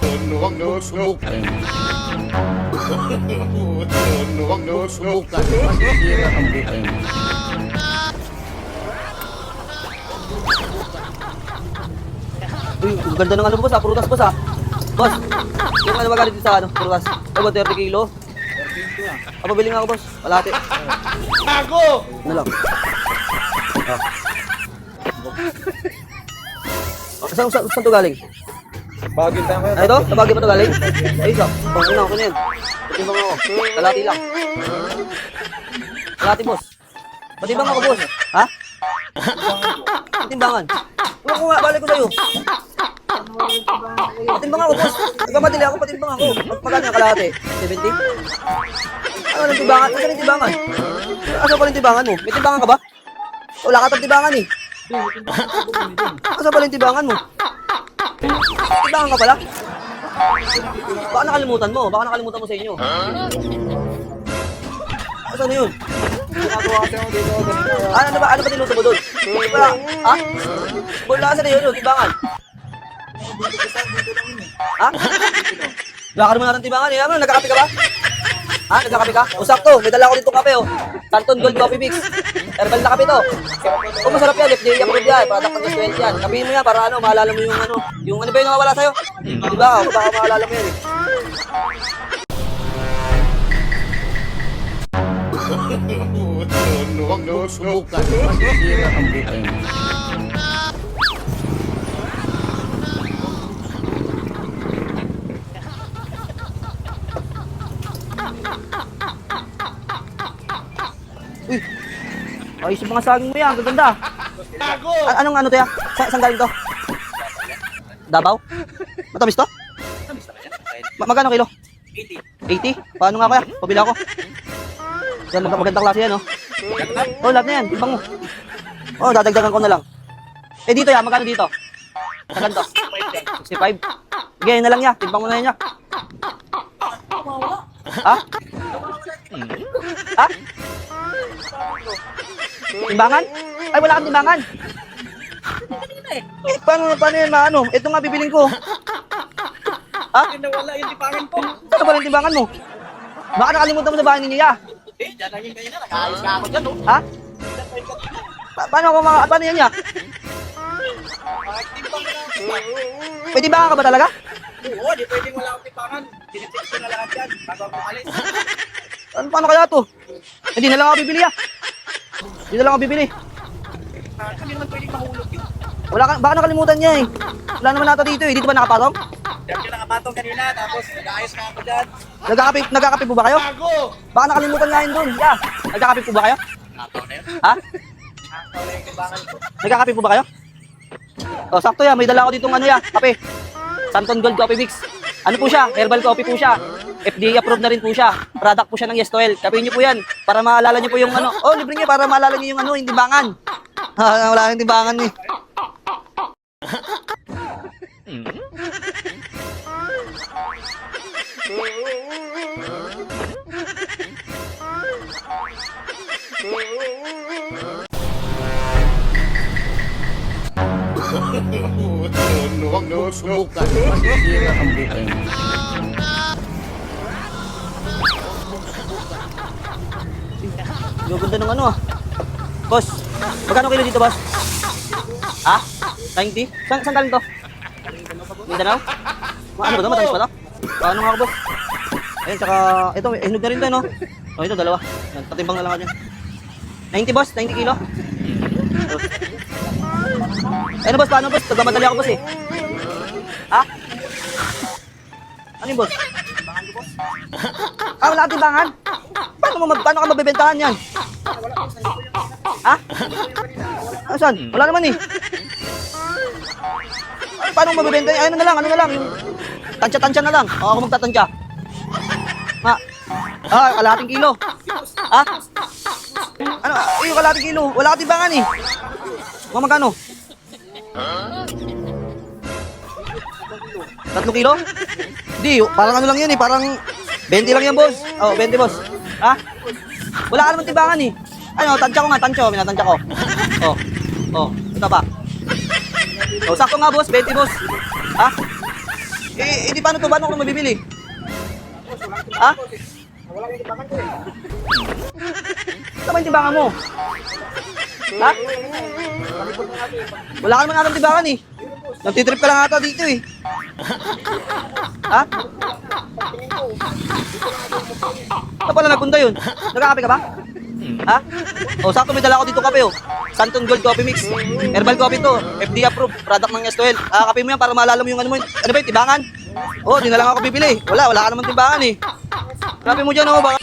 Huwag mo subukan. Huwag mo subukan. Masisira ang buhay mo. Uy, ang ganda ng ano boss ha, prutas boss ha. Boss, yung ano ba galit sa ano, prutas? Ano ba, 30 kilo? Pabili nga ako boss, palate. Ako! Ano lang? Saan to galing? Bagay tayo kayo. Ay, ito? Sa bagay pa to galing? Ay, isa. Okay na, okay na yan. Patimbang ako. Kalati lang. Kalati, boss. Patimbang ako, boss. Ha? Patimbangan. Ano ko nga, balik ko sa'yo. Patimbang ako, boss. Nagmamadali ako, patimbang ako. Magkano yung kalahati? 70? Ano ng timbangan? Ano ng timbangan? Asa pa rin timbangan mo? May timbangan ka ba? Wala ka tang timbangan eh. Asa pa rin timbangan mo? Timbangan ka pala? Baka nakalimutan mo. Baka nakalimutan mo sa inyo. Asa na yun? Ginagawa kasi ako dito. Ano ba tinuto mo doon? Wala. Ha? Wala sa na yun, timbangan. Ha? Wala ka naman natin timbangan eh. Ano, nagkakape ka ba? Ha? Nagkakape ka? O sakto, may dala ko dito kape oh. Canton Gold Coffee Mix. Herbal na kape to. Kung masarap yan, FDA approved yan. Product ng Gustuel yan. Kapihin mo yan para ano, maalala mo yung ano ba yung nawawala sa'yo? Diba? Baka maalala mo yan eh. Huwag mo subukan. Masisira ang buhay mo. Uy! Ayos yung mga saging mo yan, gaganda. Ako! Anong ano to ya? Saan galing to? Davao? Matamis to? Magkano kilo? 80. 80? Paano nga kaya? Pabila ako. Yan, magandang klase yan, oh. Oh, lahat na yan. Timbang mo. Oh, dadagdagan ko na lang. Eh, dito ya. Magkano dito? Sa ganito? 65. Sige, yun na lang ya. Timbang mo na yan ya. Ha? Ha? Timbangan? Ay, wala kang timbangan. Eh, paano yan maano? Ito nga bibiling ko. Ha? Nawala yung tipangan ko. Ano ba yung timbangan mo? Baka nakalimutan mo sa bahay ninyo ya. Eh, dyan lang yung kanina. Nag-aayos ka ako dyan, oh. Ha? Paano yan ya? Timpang na. May timbangan ka ba talaga? Oo, di pwedeng wala akong tipangan. Tinitip ko na lahat yan bago ako umalis. Paano kaya to? Hindi na lang ako bibili ya. Hindi na lang ako bibili. Kami naman pwedeng mahulog yun. Baka nakalimutan niya eh. Wala naman nata dito eh. Dito ba nakapasok? Diyan yung nakapatong kanina, tapos nag-aayos ka ako dyan. Nagkakape po ba kayo? Ako! Baka nakalimutan nga yun doon. Ya. Nagkakape po ba kayo? Nakaw na yun. Ha? Nakaw na yung tipangan ko. Nagkakape po ba kayo? Oh, sakto ya. May dala ako ditong ano ya. Kape. Canton Gold Coffee Mix. Ano po siya? Herbal coffee po siya. FDA approved na rin po siya. Product po siya ng Gustuel. Kapihin niyo po yan. Para maalala niyo po yung ano. Oh, libre niyo para maalala niyo yung ano, yung timbangan. Wala kang timbangan eh. Huwag mo subukan. Masisira ang buhay mo. Yung ganda ng ano ah. Boss, magkano kilo dito, boss? Ha? 90? Saan galing to? Mindanao? Ano ba to? Matamis pa to? Paano nga ako, boss? Ayun, tsaka, ito, hinog na rin to, no? Oh, ito, dalawa. Patimbang na lang ka dyan. 90, boss? 90 kilo? Ano, boss? Paano, boss? Nagmamadali ako, boss, eh. Ha? Ano yung boss? Ah, wala kang timbangan? Paano ka mabibentahan yan? Ha? Ah, saan? Wala naman eh. Paano mo mabibenta yan? Ano na lang, yung tansya-tansya na lang. O, ako magtatansya. Ha? Ah, kalahating kilo. Ha? Ano? Yung kalahating kilo. Wala kang timbangan eh. Mga magkano? 3 kilo? Di, parang ano lang yun eh, parang 20 lang yan, boss. Oh, 20, boss. Ha? Wala ka naman timbangan eh. Ano, tansya ko nga, minatansya ko. Oh, oh, ito pa. Oh, sakto nga, boss, 20, boss. Ha? Hindi paano to? Paano ko mabibili? Ha? Wala kang timbangan ko eh. Ano ba yung timbangan mo? Ha? Wala ka naman atang timbangan eh. Nagtitrip ka lang ata dito eh. Ha? Saan pala nagpunta yun? Nagkakape ka ba? Ha? O, sakto may dala ko dito kape, oh. Santon Gold Coffee Mix. Herbal coffee to. FDA approved. Product ng S12. Kape mo yan para maalala mo yung ano mo. Ano ba yung timbangan? Oh, di na lang ako bibili. Wala ka naman timbangan eh. Kape mo dyan, oh. Baka...